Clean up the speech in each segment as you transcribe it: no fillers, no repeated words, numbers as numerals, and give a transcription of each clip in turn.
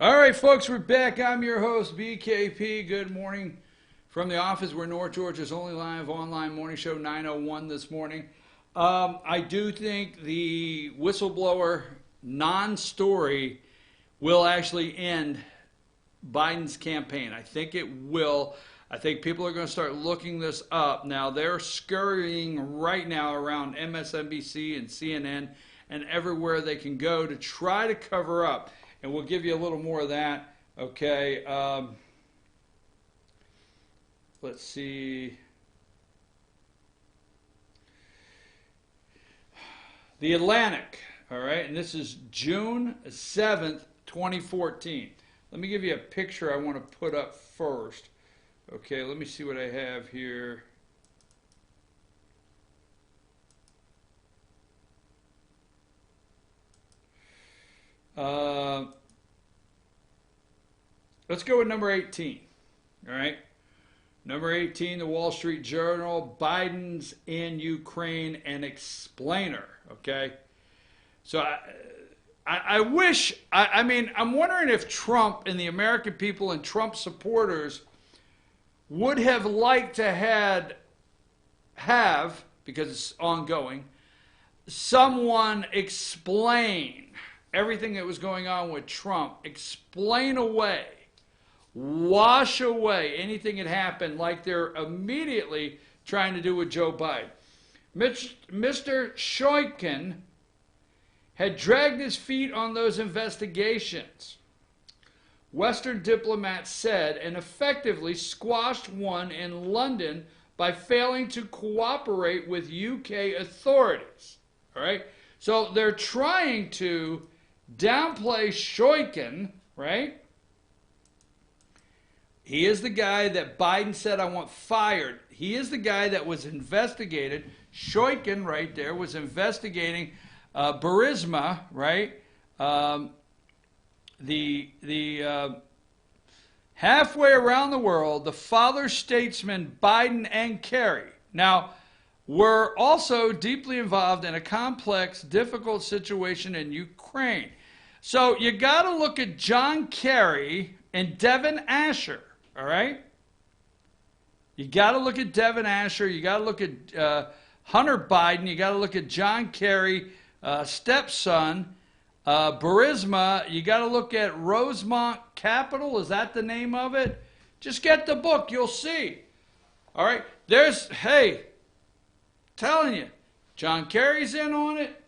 All right, folks, we're back. I'm your host, BKP. Good morning from the office. We're North Georgia's only live online morning show, 9:01 this morning. I do think the whistleblower non-story will actually end Biden's campaign. I think it will. I think people are going to start looking this up. Now, they're scurrying right now around MSNBC and CNN and everywhere they can go to try to cover up. And we'll give you a little more of that. Okay. Let's see. The Atlantic. All right. And this is June 7th, 2014. Let me give you a picture I want to put up first. Okay. Let me see what I have here. Let's go with number 18. All right. Number 18, the Wall Street Journal, Biden's in Ukraine, an explainer. Okay. So I wish, I mean, I'm wondering if Trump and the American people and Trump supporters would have liked to have, because it's ongoing, someone explain everything that was going on with Trump, explain away, wash away anything that happened like they're immediately trying to do with Joe Biden. Mr. Shoikin had dragged his feet on those investigations, Western diplomats said, and effectively squashed one in London by failing to cooperate with UK authorities. All right? So they're trying to downplay Shoikin, right? He is the guy that Biden said, I want fired. He is the guy that was investigated. Shoikin, right there, was investigating Burisma, right? Halfway around the world, the father statesmen Biden and Kerry now were also deeply involved in a complex, difficult situation in Ukraine. So you got to look at John Kerry and Devin Asher, all right? You got to look at Devin Asher. You got to look at Hunter Biden. You got to look at John Kerry, stepson, Burisma. You got to look at Rosemont Capital. Is that the name of it? Just get the book. You'll see. All right. There's, hey, telling you, John Kerry's in on it.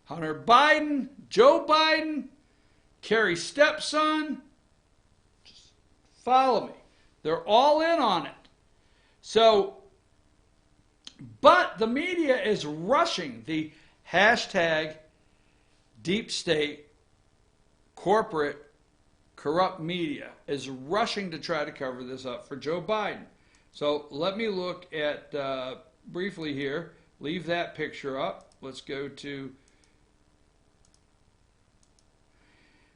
Hunter Biden, Joe Biden, Kerry's stepson. Just follow me. They're all in on it. So, but the media is rushing the hashtag deep state, corporate, corrupt media is rushing to try to cover this up for Joe Biden. So let me look at, briefly here, leave that picture up. Let's go to,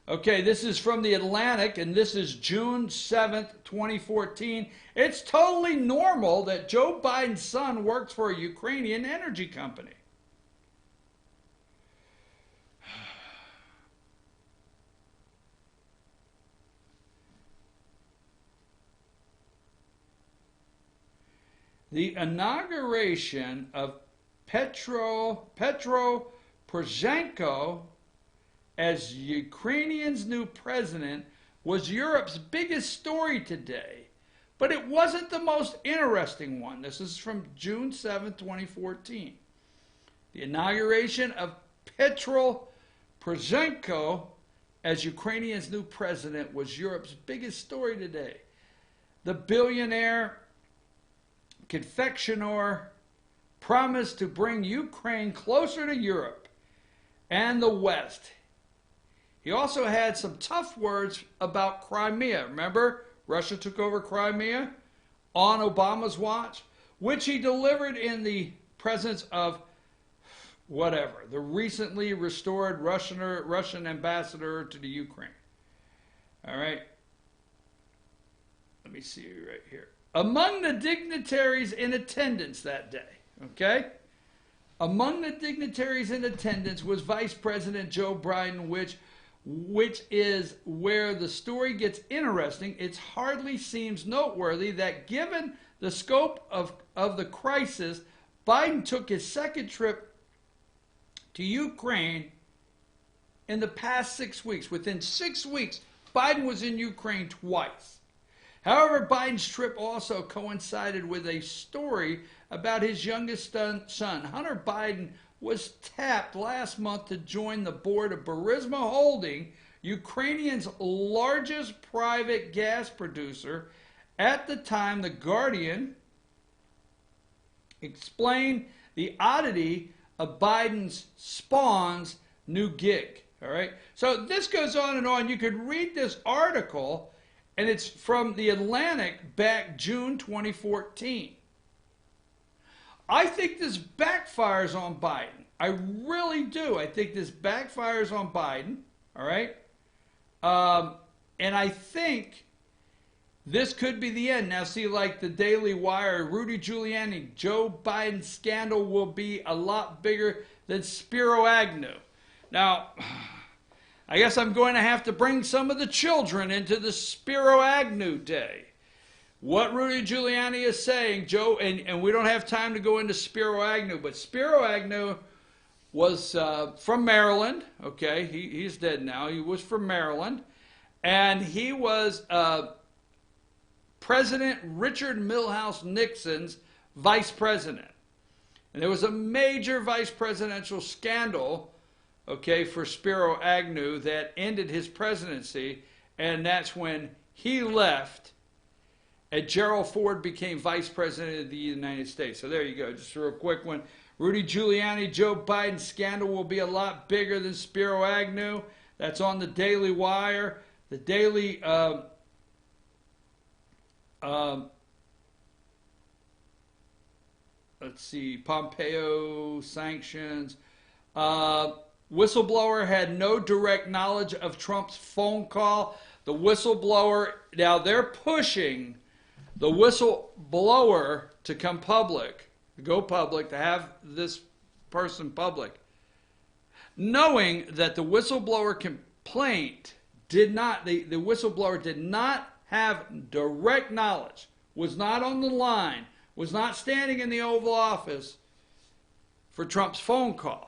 okay, this is from the Atlantic, and this is June 7th, 2014. It's totally normal that Joe Biden's son works for a Ukrainian energy company. The inauguration of Petro Poroshenko as Ukrainian's new president was Europe's biggest story today, but it wasn't the most interesting one. This is from June 7, 2014. The inauguration of Petro Poroshenko as Ukrainian's new president was Europe's biggest story today. The billionaire confectioner promised to bring Ukraine closer to Europe and the West. He also had some tough words about Crimea. Remember, Russia took over Crimea on Obama's watch, which he delivered in the presence of whatever, the recently restored Russian ambassador to the Ukraine. All right. Let me see you right here. Among the dignitaries in attendance that day, okay? Among the dignitaries in attendance was Vice President Joe Biden, which which is where the story gets interesting, it hardly seems noteworthy that given the scope of the crisis, Biden took his second trip to Ukraine in the past 6 weeks. Within 6 weeks, Biden was in Ukraine twice. However, Biden's trip also coincided with a story about his youngest son. Hunter Biden was tapped last month to join the board of Burisma Holding, Ukrainian's largest private gas producer. At the time, The Guardian explained the oddity of Biden's spawn's new gig. All right. So this goes on and on. You could read this article, and it's from The Atlantic back June 2014. I think this backfires on Biden. I really do. I think this backfires on Biden. All right. And I think this could be the end. Now, see, like the Daily Wire, Rudy Giuliani, Joe Biden's scandal will be a lot bigger than Spiro Agnew. Now, I guess I'm going to have to bring some of the children into the Spiro Agnew day. What Rudy Giuliani is saying, Joe, and we don't have time to go into Spiro Agnew, but Spiro Agnew was from Maryland. Okay, he's dead now. He was from Maryland, and he was President Richard Milhouse Nixon's vice president. And there was a major vice presidential scandal, okay, for Spiro Agnew that ended his presidency, and that's when he left and Gerald Ford became vice president of the United States. So there you go, just a real quick one. Rudy Giuliani, Joe Biden scandal will be a lot bigger than Spiro Agnew. That's on the Daily Wire. The Daily let's see, Pompeo sanctions. Whistleblower had no direct knowledge of Trump's phone call. The whistleblower, now they're pushing the whistleblower to come public, to go public, to have this person public, knowing that the whistleblower complaint did not, the whistleblower did not have direct knowledge, was not on the line, was not standing in the Oval Office for Trump's phone call.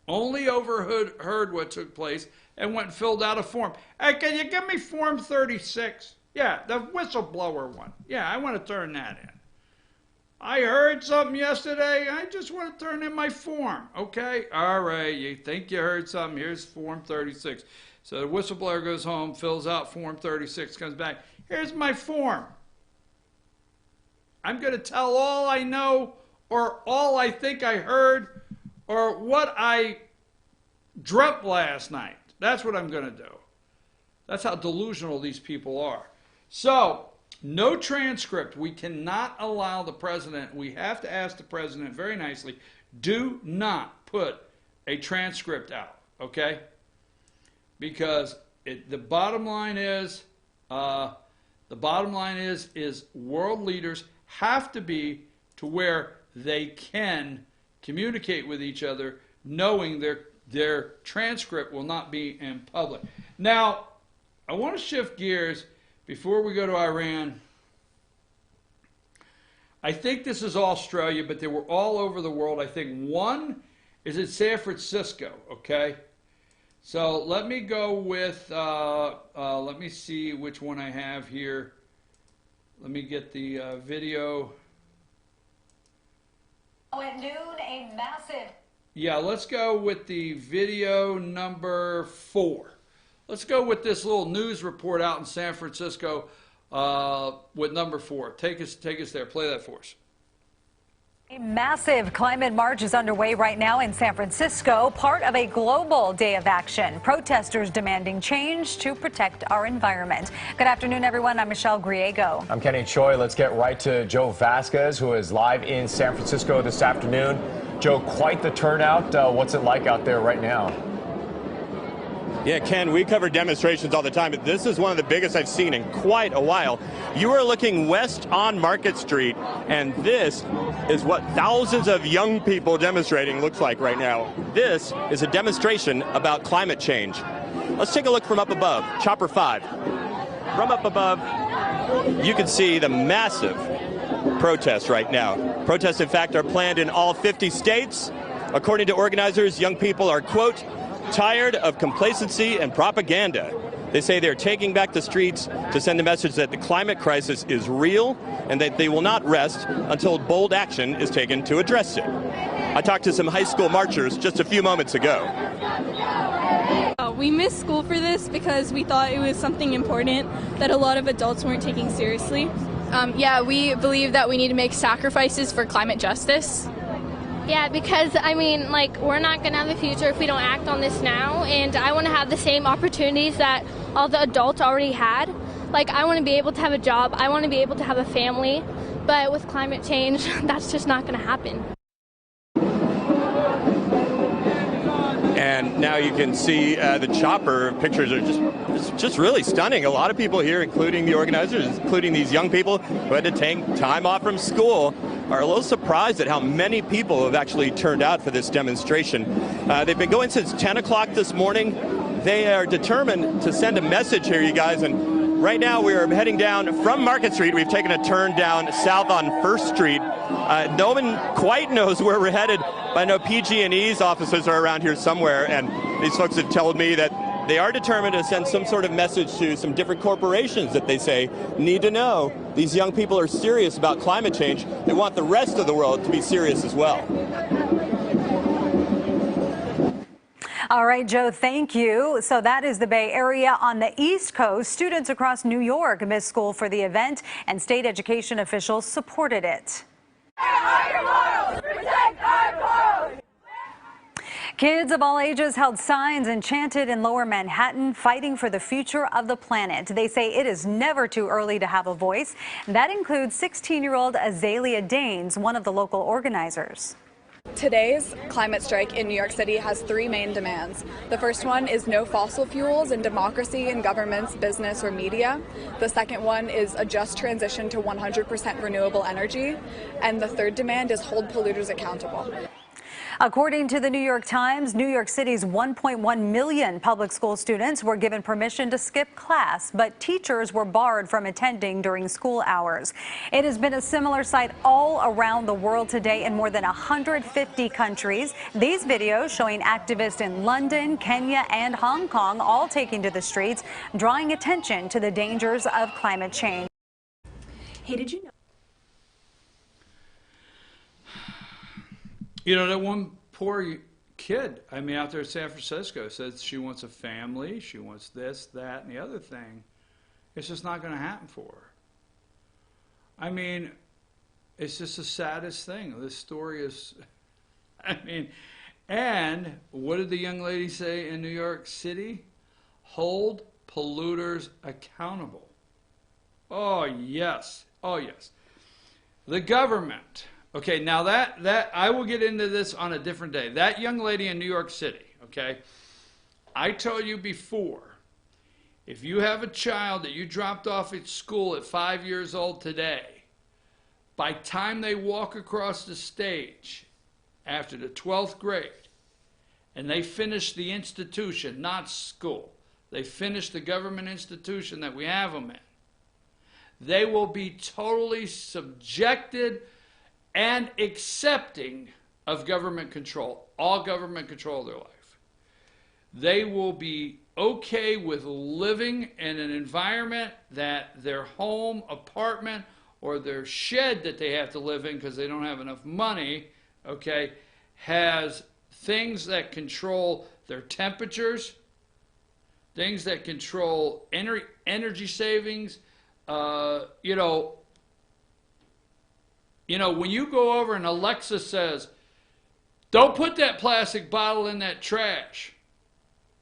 Only overheard what took place and went and filled out a form. Hey, can you give me Form 36? Yeah, the whistleblower one. Yeah, I want to turn that in. I heard something yesterday. I just want to turn in my form. Okay? All right. You think you heard something. Here's Form 36. So the whistleblower goes home, fills out Form 36, comes back. Here's my form. I'm going to tell all I know or all I think I heard or what I dreamt last night. That's what I'm going to do. That's how delusional these people are. So, no transcript. We cannot allow the president. We have to ask the president very nicely, do not put a transcript out, okay? Because the bottom line is world leaders have to be to where they can communicate with each other, knowing their transcript will not be in public. Now, I want to shift gears before we go to Iran. I think this is Australia, but they were all over the world. I think one is in San Francisco, okay? So let me go with, let me see which one I have here. Let me get the video. At noon, a massive... Yeah, let's go with the video number 4. Let's go with this little news report out in San Francisco with number 4. Take us there. Play that for us. A massive climate march is underway right now in San Francisco, part of a global day of action. Protesters demanding change to protect our environment. Good afternoon, everyone. I'm Michelle Griego. I'm Kenny Choi. Let's get right to Joe Vasquez, who is live in San Francisco this afternoon. Joe, quite the turnout. What's it like out there right now? Yeah, Ken, we cover demonstrations all the time, but this is one of the biggest I've seen in quite a while. You are looking west on Market Street, and this is what thousands of young people demonstrating looks like right now. This is a demonstration about climate change. Let's take a look from up above, Chopper 5. From up above, you can see the massive protests right now. Protests, in fact, are planned in all 50 states. According to organizers, young people are, quote, tired of complacency and propaganda. They say they're taking back the streets to send a message that the climate crisis is real and that they will not rest until bold action is taken to address it. I talked to some high school marchers just a few moments ago. We missed school for this because we thought it was something important that a lot of adults weren't taking seriously. Yeah, we believe that we need to make sacrifices for climate justice. Yeah, because, I mean, like, we're not going to have a future if we don't act on this now, and I want to have the same opportunities that all the adults already had. Like, I want to be able to have a job, I want to be able to have a family, but with climate change, that's just not going to happen. And now you can see the chopper pictures are just really stunning. A lot of people here, including the organizers, including these young people who had to take time off from school, are a little surprised at how many people have actually turned out for this demonstration. They've been going since 10 o'clock this morning. They are determined to send a message here, you guys, and right now we are heading down from Market Street. We've taken a turn down south on 1st Street. No one quite knows where we're headed, but I know PG&E's offices are around here somewhere, and these folks have told me that they are determined to send some sort of message to some different corporations that they say need to know these young people are serious about climate change. They want the rest of the world to be serious as well. All right, Joe, thank you. So that is the Bay Area. On the East Coast, students across New York missed school for the event, and state education officials supported it. Kids of all ages held signs and chanted in Lower Manhattan, fighting for the future of the planet. They say it is never too early to have a voice. That includes 16-year-old Azalea Danes, one of the local organizers. Today's climate strike in New York City has 3 main demands. The first one is no fossil fuels in democracy in governments, business, or media. The second one is a just transition to 100% renewable energy. And the third demand is hold polluters accountable. According to the New York Times, New York City's 1.1 million public school students were given permission to skip class, but teachers were barred from attending during school hours. It has been a similar sight all around the world today in more than 150 countries. These videos showing activists in London, Kenya, and Hong Kong all taking to the streets, drawing attention to the dangers of climate change. Hey, did you know? You know, that one poor kid, I mean, out there in San Francisco says she wants a family, she wants this, that, and the other thing. It's just not going to happen for her. I mean, it's just the saddest thing. This story is, I mean, and what did the young lady say in New York City? Hold polluters accountable. Oh, yes. Oh, yes. The government. Okay, now that I will get into this on a different day. That young lady in New York City, okay, I told you before, if you have a child that you dropped off at school at 5 years old today, by time they walk across the stage after the 12th grade, and they finish the institution, not school, they finish the government institution that we have them in, they will be totally subjected and accepting of government control, all government control of their life. They will be okay with living in an environment that their home, apartment, or their shed that they have to live in because they don't have enough money, okay, has things that control their temperatures, things that control energy savings, when you go over and Alexa says, don't put that plastic bottle in that trash.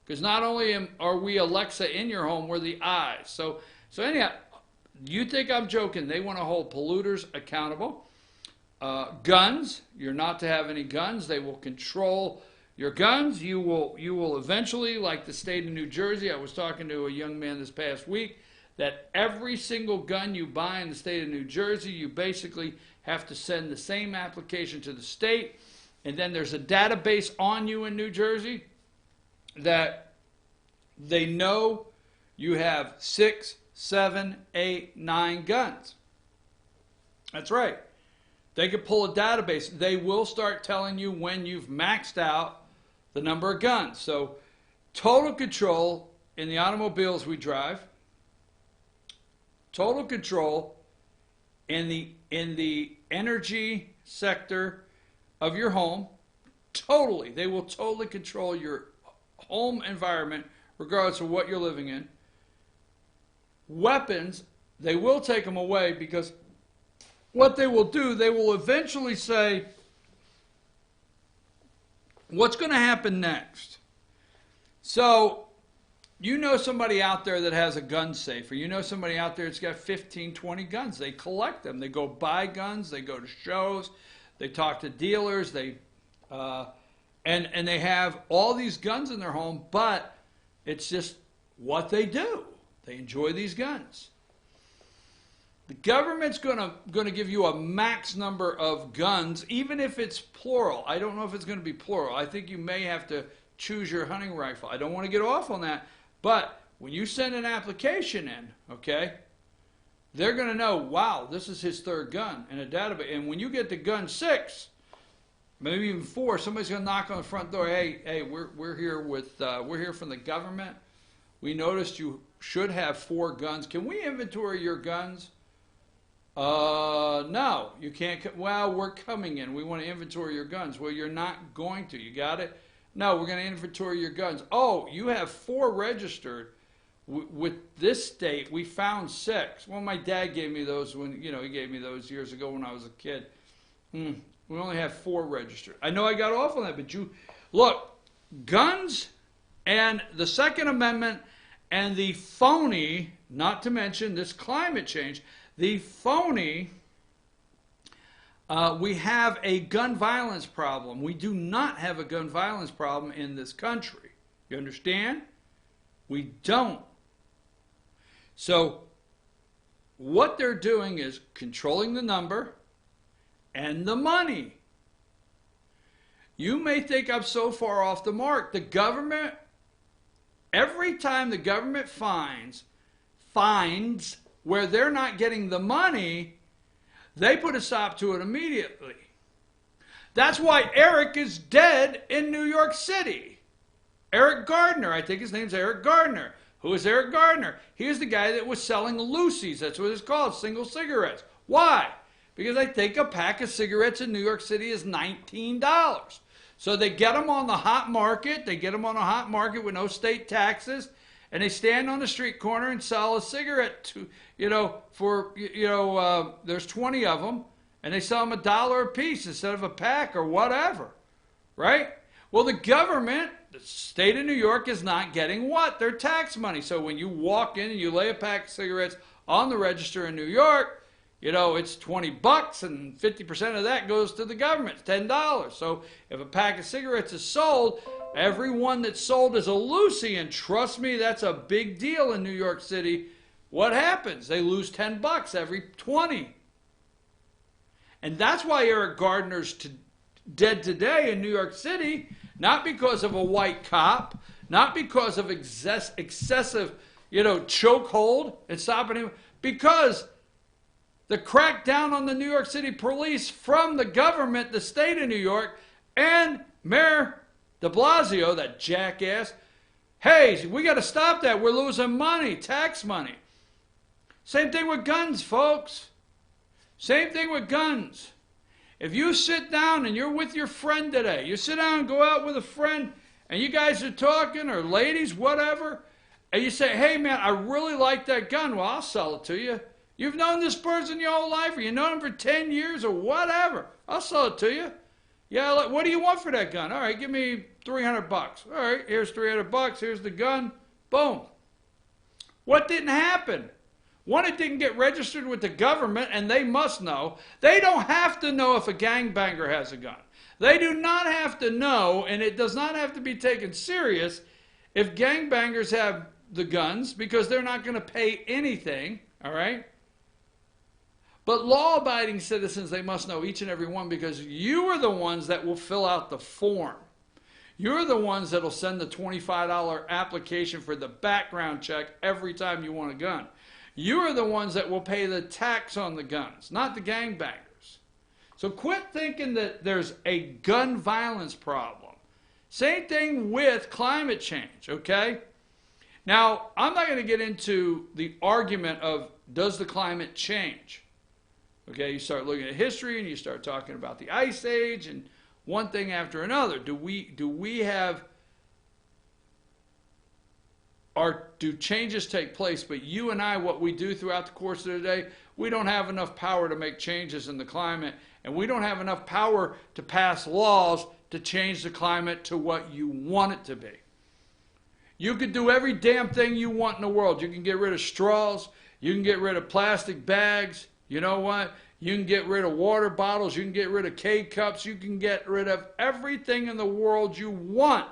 Because not only are we Alexa in your home, we're the eyes. So anyhow, you think I'm joking. They want to hold polluters accountable. Guns, you're not to have any guns. They will control your guns. You will eventually, like the state of New Jersey, I was talking to a young man this past week, that every single gun you buy in the state of New Jersey, you basically have to send the same application to the state, and then there's a database on you in New Jersey that They know you have 6, 7, 8, 9 guns. That's right. They could pull a database. They will start telling you when you've maxed out the number of guns. So total control in the automobiles we drive. Total control in the energy sector of your home. Totally. They will totally control your home environment regardless of what you're living in. Weapons, they will take them away because what they will do, they will eventually say, what's going to happen next? So, you know somebody out there that has a gun safe, or you know somebody out there that's got 15, 20 guns. They collect them. They go buy guns. They go to shows. They talk to dealers. And they have all these guns in their home, but it's just what they do. They enjoy these guns. The government's going to give you a max number of guns, even if it's plural. I don't know if it's going to be plural. I think you may have to choose your hunting rifle. I don't want to get off on that. But when you send an application in, okay, they're going to know, wow, this is his third gun in a database. And when you get to gun 6, maybe even 4, somebody's going to knock on the front door. Hey, we're here from the government. We noticed you should have 4 guns. Can we inventory your guns? No, you can't. Well, we're coming in. We want to inventory your guns. Well, you're not going to. You got it? No, we're going to inventory your guns. Oh, you have 4 registered with this state. We found 6. Well, my dad gave me those when, he gave me those years ago when I was a kid. We only have 4 registered. I know I got off on that, but look, guns and the Second Amendment and the phony, not to mention this climate change, the phony, we have a gun violence problem. We do not have a gun violence problem in this country. You understand? We don't. So what they're doing is controlling the number and the money. You may think I'm so far off the mark. The government, every time the government finds where they're not getting the money, they put a stop to it immediately. That's why Eric is dead in New York City. Eric Gardner, I think his name's Eric Gardner. Who is Eric Gardner? He's the guy that was selling Lucy's. That's what it's called, single cigarettes. Why? Because I think a pack of cigarettes in New York City is $19. So they get them on the hot market. They get them on a hot market with no state taxes. And they stand on the street corner and sell a cigarette to, there's 20 of them, and they sell them $1 a piece instead of a pack or whatever, right? Well, the government, the state of New York, is not getting what? Their tax money. So when you walk in and you lay a pack of cigarettes on the register in New York, it's $20, and 50% of that goes to the government. It's $10. So if a pack of cigarettes is sold, every one that's sold is a Lucy, and trust me, that's a big deal in New York City. What happens? They lose $10 every 20. And that's why Eric Gardner's dead today in New York City, not because of a white cop, not because of excessive, chokehold and stopping him, because the crackdown on the New York City police from the government, the state of New York, and Mayor de Blasio, that jackass. Hey, we got to stop that. We're losing money, tax money. Same thing with guns, folks. Same thing with guns. If you sit down and you're with your friend today, you sit down and go out with a friend, and you guys are talking, or ladies, whatever, and you say, hey, man, I really like that gun. Well, I'll sell it to you. You've known this person your whole life, or you've known him for 10 years, or whatever. I'll sell it to you. Yeah, what do you want for that gun? All right, give me $300. All right, here's $300. Here's the gun. Boom. What didn't happen? One, it didn't get registered with the government, and they must know. They don't have to know if a gangbanger has a gun. They do not have to know, and it does not have to be taken serious if gangbangers have the guns, because they're not going to pay anything, all right? But law-abiding citizens, they must know, each and every one, because you are the ones that will fill out the form. You're the ones that'll send the $25 application for the background check every time you want a gun. You are the ones that will pay the tax on the guns, not the gangbangers. So quit thinking that there's a gun violence problem. Same thing with climate change, okay? Now, I'm not going to get into the argument of does the climate change? Okay, you start looking at history and you start talking about the Ice Age and one thing after another. Do changes take place? But you and I, what we do throughout the course of the day, we don't have enough power to make changes in the climate, and we don't have enough power to pass laws to change the climate to what you want it to be. You could do every damn thing you want in the world. You can get rid of straws. You can get rid of plastic bags. You know what? You can get rid of water bottles. You can get rid of K-cups. You can get rid of everything in the world you want.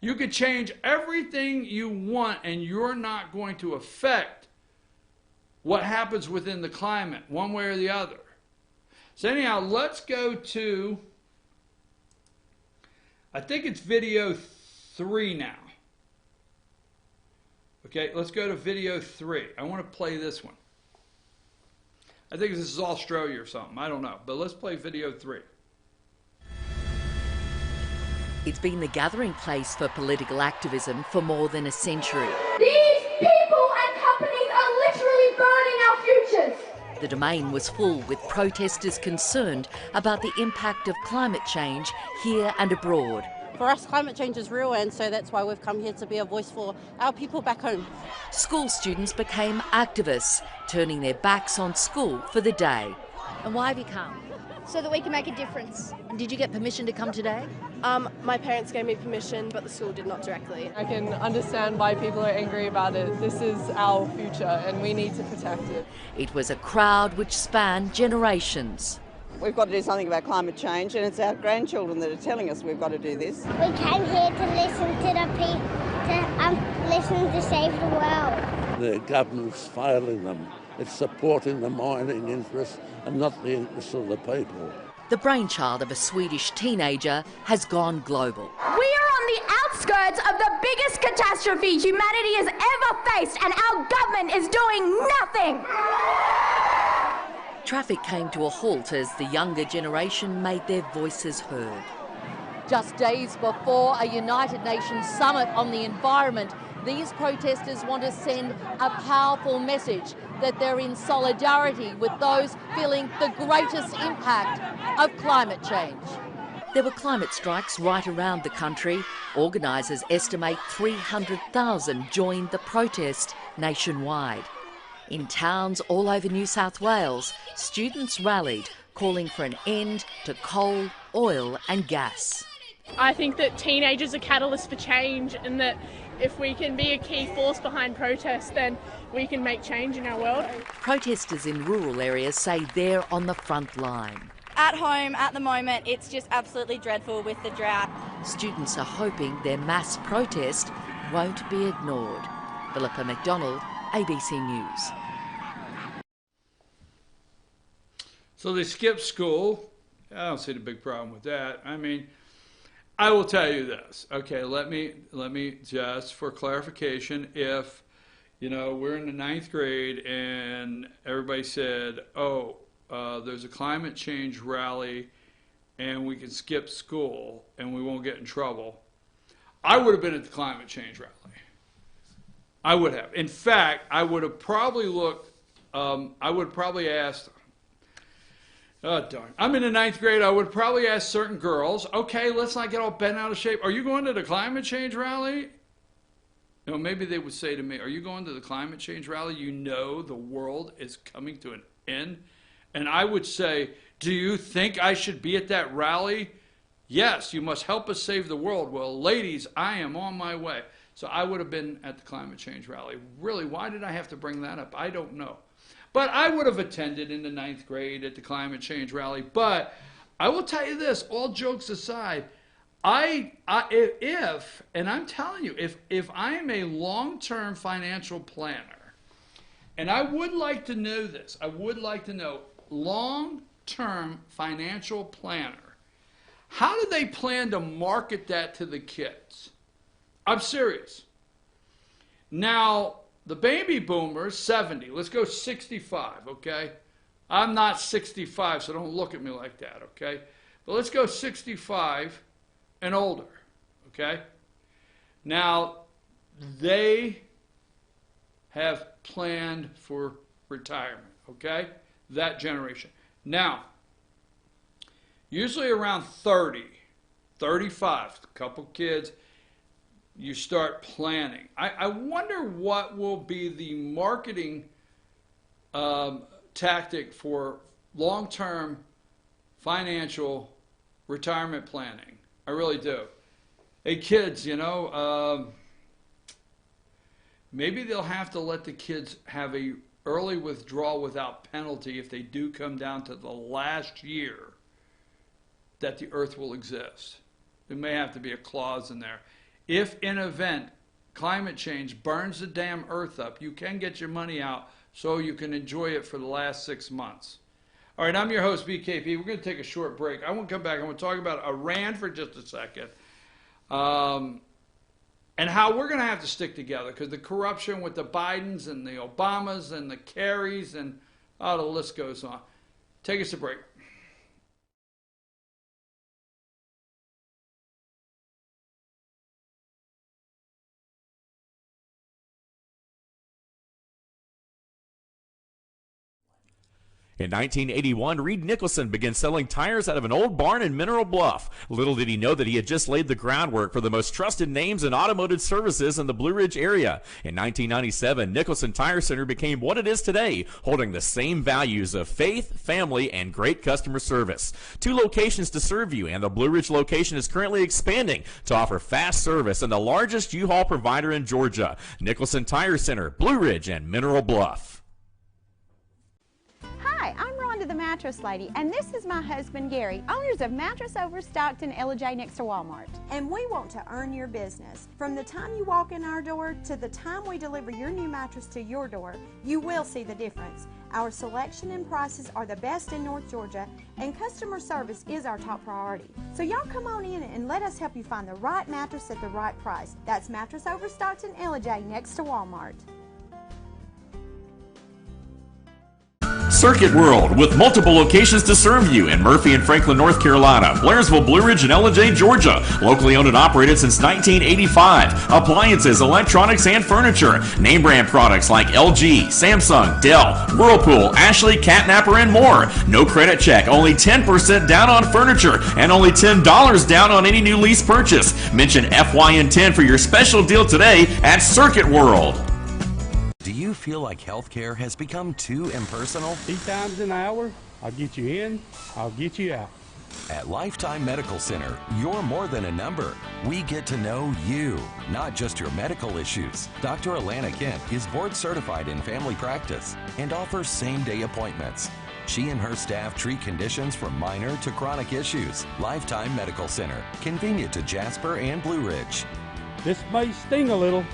You could change everything you want, and you're not going to affect what happens within the climate, one way or the other. So anyhow, let's go to, I think it's video 3 now. Okay, let's go to video 3. I want to play this one. I think this is Australia or something. I don't know. But let's play video 3. It's been the gathering place for political activism for more than a century. These people and companies are literally burning our futures. The Domain was full with protesters concerned about the impact of climate change here and abroad. For us, climate change is real, and so that's why we've come here to be a voice for our people back home. School students became activists, turning their backs on school for the day. And why have you come? So that we can make a difference. And did you get permission to come today? My parents gave me permission, but the school did not directly. I can understand why people are angry about it. This is our future, and we need to protect it. It was a crowd which spanned generations. We've got to do something about climate change, and it's our grandchildren that are telling us we've got to do this. We came here to listen to the people, listen to save the world. The government's failing them. It's supporting the mining interests and not the interests of the people. The brainchild of a Swedish teenager has gone global. We are on the outskirts of the biggest catastrophe humanity has ever faced, and our government is doing nothing. Traffic came to a halt as the younger generation made their voices heard. Just days before a United Nations summit on the environment, these protesters want to send a powerful message that they're in solidarity with those feeling the greatest impact of climate change. There were climate strikes right around the country. Organisers estimate 300,000 joined the protest nationwide. In towns all over New South Wales, students rallied, calling for an end to coal, oil and gas. I think that teenagers are catalysts for change, and that if we can be a key force behind protests, then we can make change in our world. Protesters in rural areas say they're on the front line. At home, at the moment, it's just absolutely dreadful with the drought. Students are hoping their mass protest won't be ignored. Philippa McDonald, ABC News. So they skipped school. I don't see the big problem with that. I mean, I will tell you this. Okay, let me just for clarification, if we're in the 9th grade and everybody said, there's a climate change rally and we can skip school and we won't get in trouble, I would have been at the climate change rally. I would have. In fact, I would have probably looked, I would probably asked, oh, darn. I'm in the 9th grade. I would probably ask certain girls, okay, let's not get all bent out of shape. Are you going to the climate change rally? No, maybe they would say to me, are you going to the climate change rally? You know the world is coming to an end. And I would say, do you think I should be at that rally? Yes, you must help us save the world. Well, ladies, I am on my way. So I would have been at the climate change rally. Really, why did I have to bring that up? I don't know. But I would have attended in the 9th grade at the climate change rally. But I will tell you this, all jokes aside, if I'm telling you, if I am a long-term financial planner, and I would like to know this, I would like to know, long-term financial planner, How do they plan to market that to the kids? I'm serious. Now, the baby boomers, 70. Let's go 65, okay? I'm not 65, so don't look at me like that, okay? But let's go 65 and older, okay? Now, they have planned for retirement, okay? That generation. Now, usually around 30, 35, a couple kids, you start planning. I wonder what will be the marketing tactic for long-term financial retirement planning. I really do. Hey, kids, you know, maybe they'll have to let the kids have a early withdrawal without penalty if they do come down to the last year that the earth will exist. There may have to be a clause in there. If in event climate change burns the damn earth up, you can get your money out so you can enjoy it for the last 6 months. All right, I'm your host, BKP. We're going to take a short break. I want to come back. I want to talk about Iran for just a second. And how we're going to have to stick together because the corruption with the Bidens and the Obamas and the Kerrys and the list goes on. Take us a break. In 1981, Reed Nicholson began selling tires out of an old barn in Mineral Bluff. Little did he know that he had just laid the groundwork for the most trusted names in automotive services in the Blue Ridge area. In 1997, Nicholson Tire Center became what it is today, holding the same values of faith, family, and great customer service. 2 locations to serve you, and the Blue Ridge location is currently expanding to offer fast service and the largest U-Haul provider in Georgia. Nicholson Tire Center, Blue Ridge, and Mineral Bluff. Hi, I'm Rhonda the Mattress Lady, and this is my husband Gary, owners of Mattress Overstocked in LJ next to Walmart. And we want to earn your business. From the time you walk in our door to the time we deliver your new mattress to your door, you will see the difference. Our selection and prices are the best in North Georgia, and customer service is our top priority. So y'all come on in and let us help you find the right mattress at the right price. That's Mattress Overstocked in LJ next to Walmart. Circuit World, with multiple locations to serve you in Murphy and Franklin, North Carolina, Blairsville, Blue Ridge, and Ellijay, Georgia. Locally owned and operated since 1985. Appliances, electronics, and furniture. Name brand products like LG, Samsung, Dell, Whirlpool, Ashley, Catnapper, and more. No credit check, only 10% down on furniture, and only $10 down on any new lease purchase. Mention FYN10 for your special deal today at Circuit World. Do you feel like healthcare has become too impersonal? 3 times an hour, I'll get you in, I'll get you out. At Lifetime Medical Center, you're more than a number. We get to know you, not just your medical issues. Dr. Alana Kent is board certified in family practice and offers same-day appointments. She and her staff treat conditions from minor to chronic issues. Lifetime Medical Center, convenient to Jasper and Blue Ridge. This may sting a little.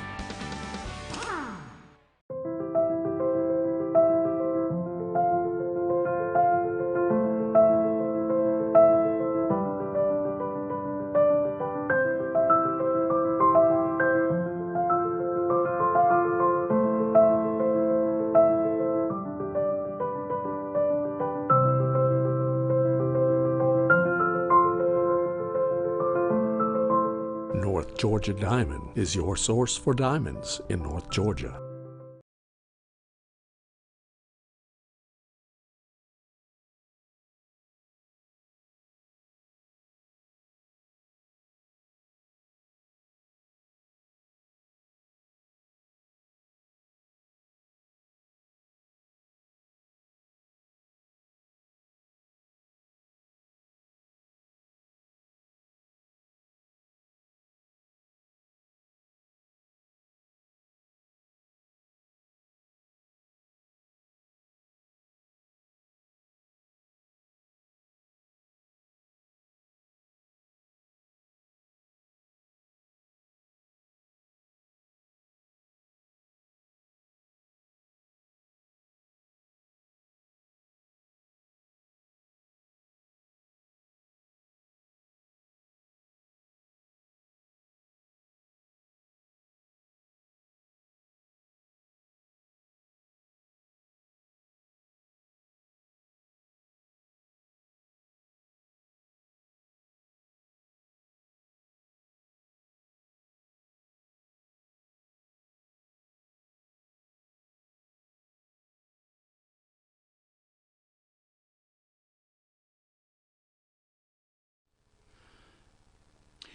North Georgia Diamond is your source for diamonds in North Georgia.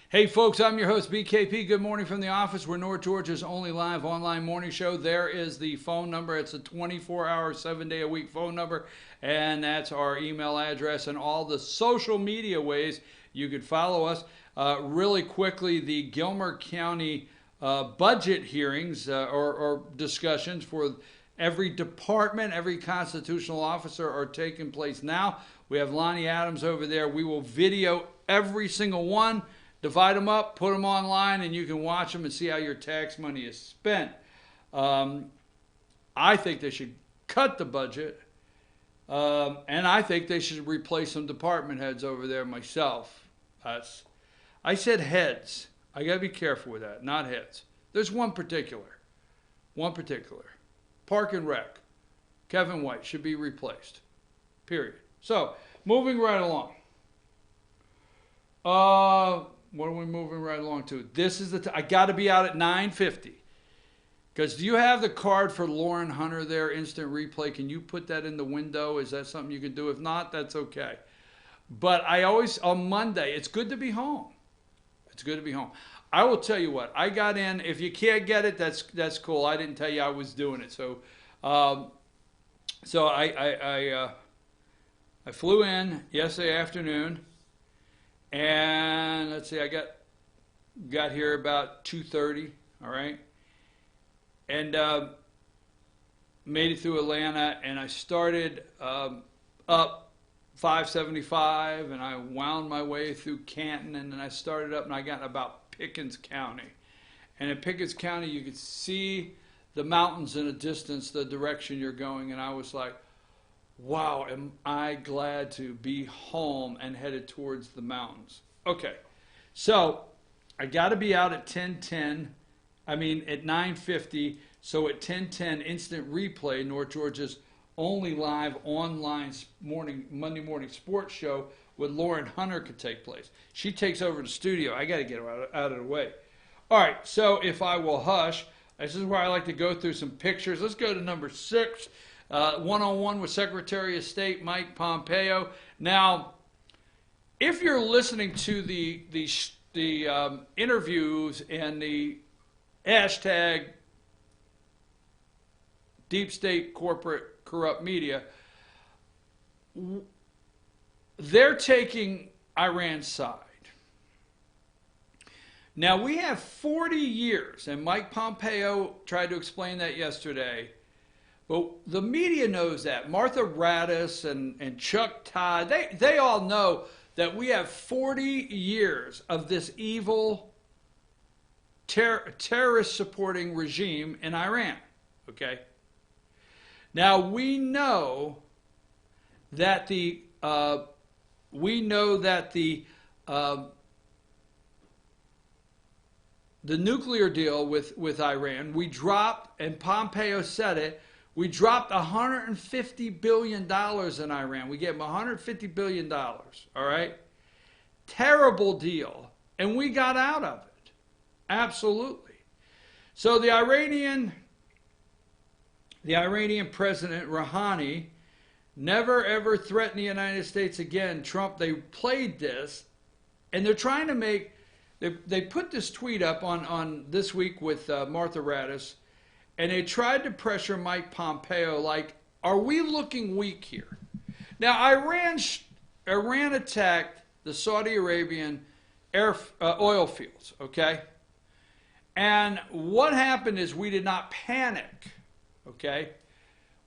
Hey folks, I'm your host BKP. Good morning from the office. We're North Georgia's only live online morning show. There is the phone number. It's a 24-hour, 7-day-a-week phone number, and that's our email address and all the social media ways you could follow us. Really quickly, the Gilmer County budget hearings or discussions for every department, every constitutional officer are taking place now. We have Lonnie Adams over there. We will video every single one, divide them up, put them online, and you can watch them and see how your tax money is spent. I think they should cut the budget, and I think they should replace some department heads over there myself. I said heads. I got to be careful with that, not heads. There's one particular. Park and Rec. Kevin White should be replaced. Period. So, moving right along. What are we moving right along to? This is I got to be out at 9:50. Because do you have the card for Lauren Hunter there, instant replay? Can you put that in the window? Is that something you can do? If not, that's okay. But I always, on Monday, it's good to be home. It's good to be home. I will tell you what, I got in. If you can't get it, that's cool. I didn't tell you I was doing it. So I flew in yesterday afternoon, and let's see, I got here about 2:30. All right, and made it through Atlanta, and I started up 575, and I wound my way through Canton, and then I started up, and I got about Pickens County. And in Pickens County, you could see the mountains in a distance, the direction you're going, and I was like, wow, am I glad to be home and headed towards the mountains. Okay, so I got to be out at 10:10, at 9:50, so at 10:10, instant replay, North Georgia's only live online Monday morning sports show with Lauren Hunter could take place. She takes over the studio. I got to get her out of the way. All right, so if I will hush, this is where I like to go through some pictures. Let's go to number 6, one-on-one with Secretary of State Mike Pompeo. Now, if you're listening to the interviews and the hashtag deep state corporate corrupt media, they're taking Iran's side. Now, we have 40 years, and Mike Pompeo tried to explain that yesterday, but the media knows that. Martha Raddatz and Chuck Todd, they all know that we have 40 years of this evil terrorist-supporting regime in Iran, okay? Now, we know that the nuclear deal with Iran, we dropped, and Pompeo said it, we dropped $150 billion in Iran. We gave them $150 billion, all right? Terrible deal. And we got out of it. Absolutely. So the Iranian President Rouhani never ever threatened the United States again. Trump, they played this, and they're trying to make, they put this tweet up on This Week with Martha Raddatz, and they tried to pressure Mike Pompeo, like, are we looking weak here? Now, Iran attacked the Saudi Arabian oil fields, okay? And what happened is we did not panic, okay?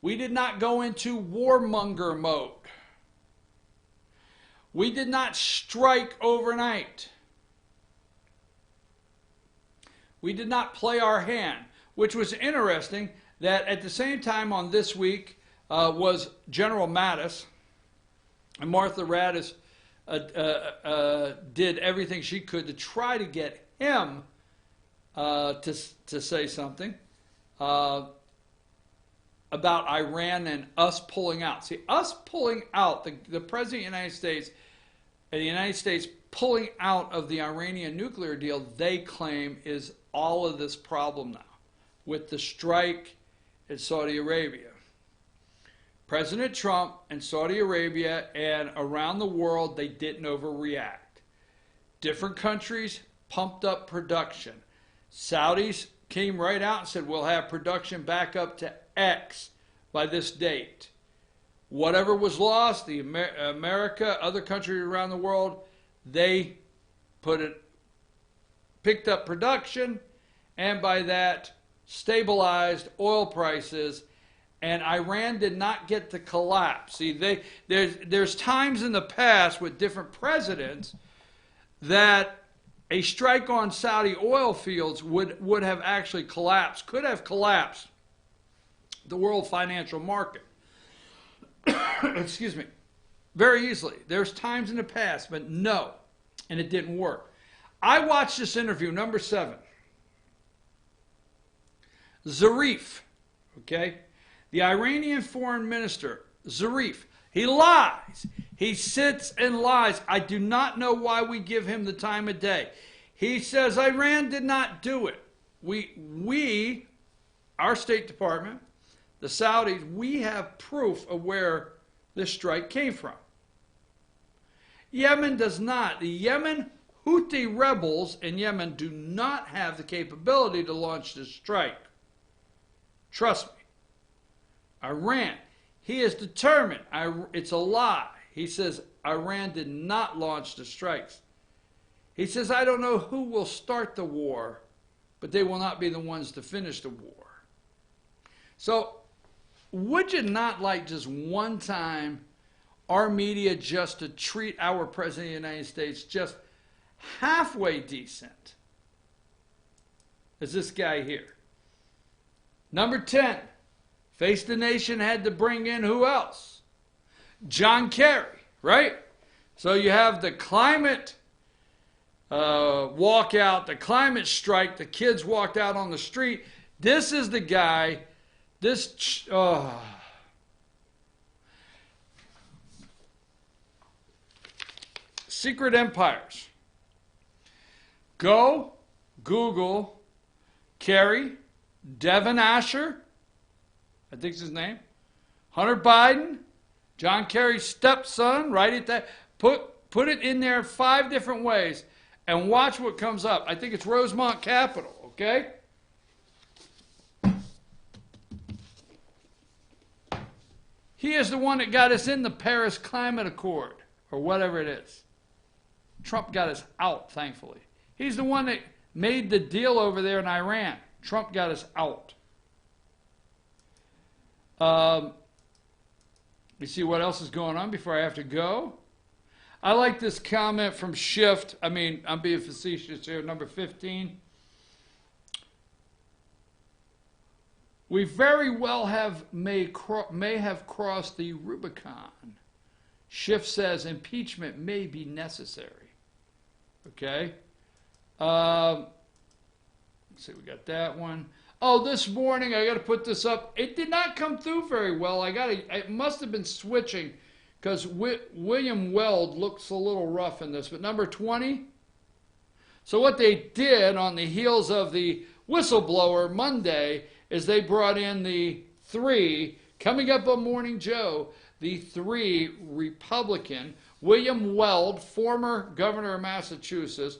We did not go into warmonger mode. We did not strike overnight. We did not play our hand, which was interesting that at the same time on This Week was General Mattis, and Martha Raddatz did everything she could to try to get him to say something about Iran and us pulling out. See, us pulling out, the President of the United States and the United States pulling out of the Iranian nuclear deal, they claim is all of this problem now with the strike in Saudi Arabia. President Trump and Saudi Arabia and around the world, they didn't overreact. Different countries, pumped up production. Saudis came right out and said, we'll have production back up to X by this date. Whatever was lost, the America, other countries around the world, they picked up production, and by that stabilized oil prices, and Iran did not get to collapse. See, there's times in the past with different presidents that a strike on Saudi oil fields would have actually collapsed, could have collapsed the world financial market. Excuse me. Very easily. There's times in the past, but no, and it didn't work. I watched this interview, number 7. Zarif, okay? The Iranian foreign minister, Zarif, he lies. He sits and lies. I do not know why we give him the time of day. He says Iran did not do it. We, our State Department, the Saudis, we have proof of where this strike came from. Yemen does not. The Yemen Houthi rebels in Yemen do not have the capability to launch this strike. Trust me. Iran, he is determined. It's a lie. He says Iran did not launch the strikes. He says, I don't know who will start the war, but they will not be the ones to finish the war. So, would you not like just one time our media just to treat our President of the United States just halfway decent as this guy here? Number 10, Face the Nation had to bring in who else? John Kerry, right? So you have the climate walkout, the climate strike, the kids walked out on the street. This is the guy, Secret Empires. Go Google Kerry, Devin Asher, I think it's his name, Hunter Biden, John Kerry's stepson, write it that, put it in there 5 different ways and watch what comes up. I think it's Rosemont Capital, okay? He is the one that got us in the Paris Climate Accord, or whatever it is. Trump got us out, thankfully. He's the one that made the deal over there in Iran. Trump got us out. Let me see what else is going on before I have to go. I like this comment from Shift. I mean, I'm being facetious here. Number 15. We very well may have crossed the Rubicon. Schiff says impeachment may be necessary. Okay. Let's see, we got that one. Oh, this morning, I got to put this up. It did not come through very well. It must have been switching because William Weld looks a little rough in this. But number 20. So what they did on the heels of the whistleblower Monday is they brought in the 3, coming up on Morning Joe, the 3 Republican, William Weld, former governor of Massachusetts,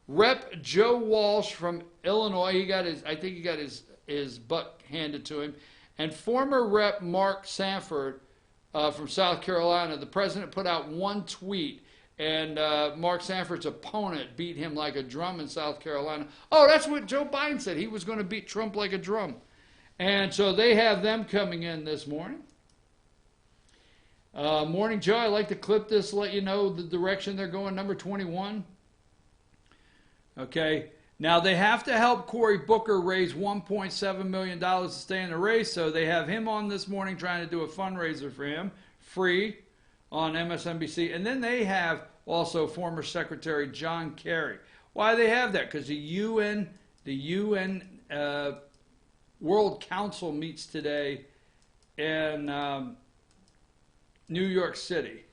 Rep. Joe Walsh from Illinois, I think he got his butt handed to him, and former Rep. Mark Sanford from South Carolina. The president put out one tweet, and Mark Sanford's opponent beat him like a drum in South Carolina. Oh, that's what Joe Biden said. He was going to beat Trump like a drum. And so they have them coming in this morning. Morning Joe, I like to clip this, let you know the direction they're going, number 21. Okay, now they have to help Cory Booker raise $1.7 million to stay in the race, so they have him on this morning trying to do a fundraiser for him, free, on MSNBC. And then they have also former Secretary John Kerry. Why do they have that? Because the UN World Council meets today in New York City.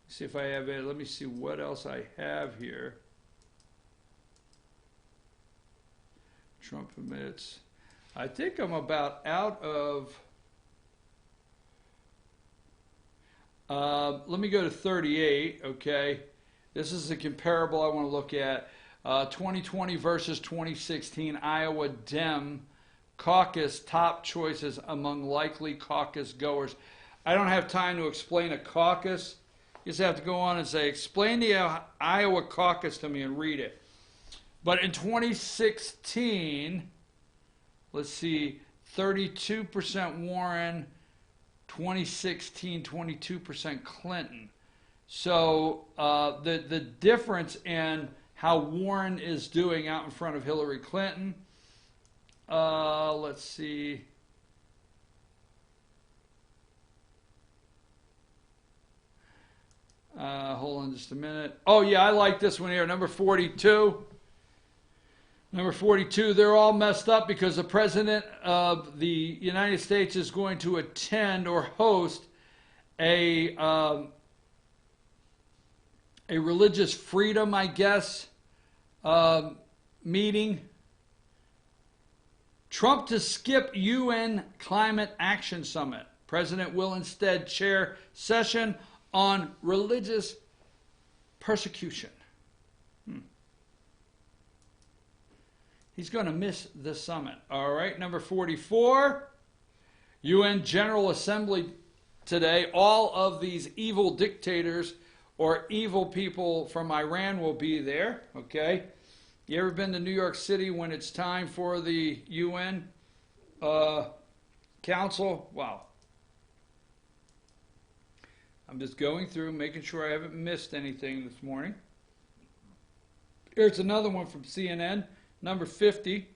See if I have it. Let me see what else I have here. Trump admits. I think I'm about out of. Let me go to 38, okay? This is the comparable I want to look at. 2020 versus 2016 Iowa Dem caucus top choices among likely caucus goers. I don't have time to explain a caucus. You just have to go on and say, explain the Iowa caucus to me and read it. But in 2016, let's see, 32% Warren, 2016, 22% Clinton. So the difference in how Warren is doing out in front of Hillary Clinton, let's see. Hold on just a minute. Oh, yeah, I like this one here, number 42. Number 42, they're all messed up because the President of the United States is going to attend or host a religious freedom, I guess, meeting. Trump to skip UN Climate Action Summit. President will instead chair session on religious persecution. He's going to miss the summit. All right, number 44, UN General Assembly today. All of these evil dictators or evil people from Iran will be there, okay? You ever been to New York City when it's time for the UN Council? Wow. I'm just going through, making sure I haven't missed anything this morning. Here's another one from CNN, number 50.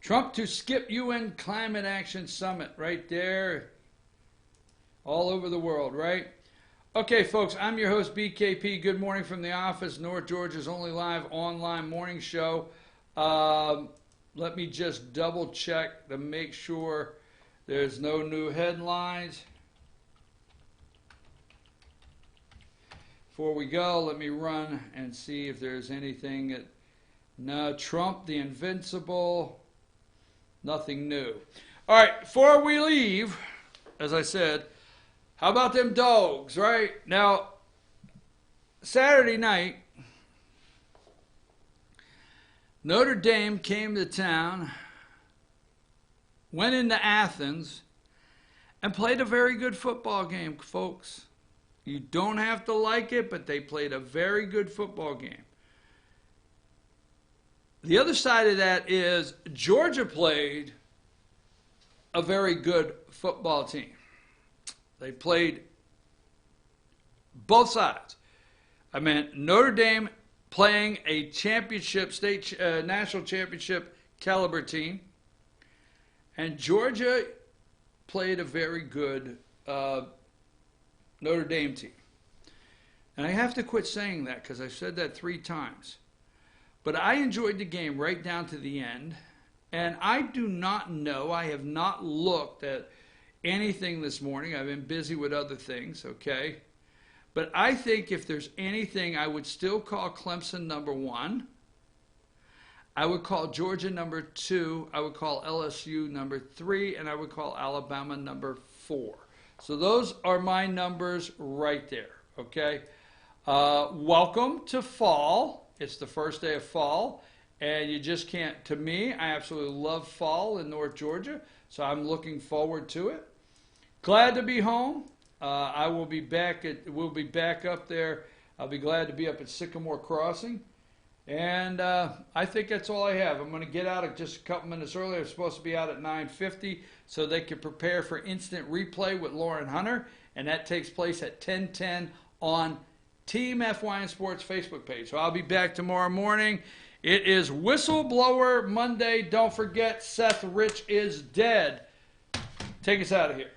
Trump to skip UN Climate Action Summit, right there. All over the world, right? Okay, folks, I'm your host, BKP. Good morning from the office, North Georgia's only live online morning show. Let me just double check to make sure there's no new headlines. Before we go, let me run and see if there's anything that... No, Trump, the invincible, nothing new. All right, before we leave, as I said, how about them dogs, right? Now, Saturday night, Notre Dame came to town, went into Athens, and played a very good football game, folks. You don't have to like it, but they played a very good football game. The other side of that is Georgia played a very good football team. They played both sides. I mean, Notre Dame playing a championship, national championship caliber team, and Georgia played a very good Notre Dame team. And I have to quit saying that because I've said that 3 times. But I enjoyed the game right down to the end. And I do not know, I have not looked at anything this morning. I've been busy with other things, okay? But I think if there's anything, I would still call Clemson number 1. I would call Georgia number 2. I would call LSU number 3. And I would call Alabama number 4. So those are my numbers right there, okay? Welcome to fall. It's the first day of fall. And you just can't, to me, I absolutely love fall in North Georgia. So I'm looking forward to it. Glad to be home. I will be back we'll be back up there. I'll be glad to be up at Sycamore Crossing. And I think that's all I have. I'm going to get out at just a couple minutes early. I'm supposed to be out at 9:50 so they can prepare for instant replay with Lauren Hunter. And that takes place at 10:10 on Team FYN Sports Facebook page. So I'll be back tomorrow morning. It is Whistleblower Monday. Don't forget, Seth Rich is dead. Take us out of here.